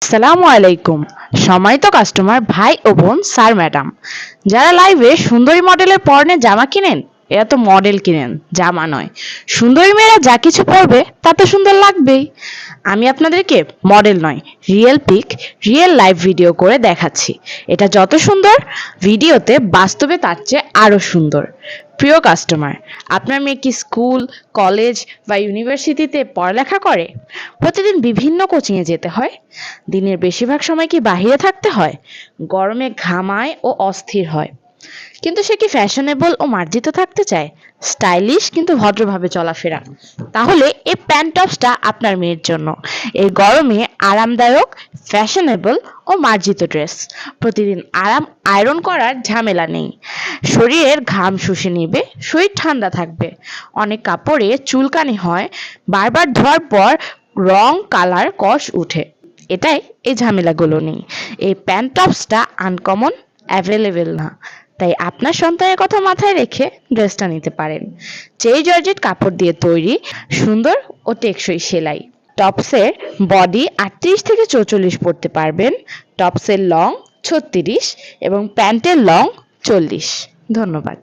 আসসালামু আলাইকুম। সম্মানিত কাস্টমার ভাই ও বোন, স্যার ম্যাডাম, যারা লাইভে সুন্দরী মডেলের পরনের জামা কিনেন, এরা তো মডেল কিনেন, জামা নয়। সুন্দরী মেয়েরা যা কিছু পরবে তা তো সুন্দর লাগবেই। আমি আপনাদেরকে মডেল নয়, real pick, real live video করে দেখাচ্ছি। এটা যত সুন্দর ভিডিওতে, বাস্তবে তার চেয়ে আরো সুন্দর। প্রিয় কাস্টমার, আপনার মেয়ে কি স্কুল, কলেজ বা ইউনিভার্সিটিতে পড়ালেখা করে? প্রতিদিন বিভিন্ন কোচিংয়ে যেতে হয়? দিনের বেশিরভাগ সময় কি বাহিরে থাকতে হয়? গরমে ঘামায় ও অস্থির হয়, কিন্তু সে কি ফ্যাশনেবল ও মার্জিত থাকতে চায়? স্টাইলিশ কিন্তু ভদ্রভাবে চলাফেরা? তাহলে এই প্যান্ট টপসটা আপনার মেয়ের জন্য। এই গরমে আরামদায়ক, ফ্যাশনেবল ও মার্জিত ড্রেস। প্রতিদিন আয়রন করার ঝামেলা নেই। শরীরের ঘাম শুষে নিবে, শরীর ঠান্ডা থাকবে। অনেক কাপড়ে চুলকানি হয়, বারবার ধোয়ার পর রং, কালার, কষ উঠে। এটাই, এই ঝামেলাগুলো নেই। এই প্যান্ট টপসটা আনকমন, অ্যাভেলেবেল না। তাই আপনার সন্তানের কথা মাথায় রেখে ড্রেসটা নিতে পারেন। চেরি জর্জেট কাপড় দিয়ে তৈরি, সুন্দর ও টেকসই সেলাই। টপসের বডি 38 থেকে 44 পরতে পারবেন, টপসের লং 36 এবং প্যান্টের লং 40। ধন্যবাদ।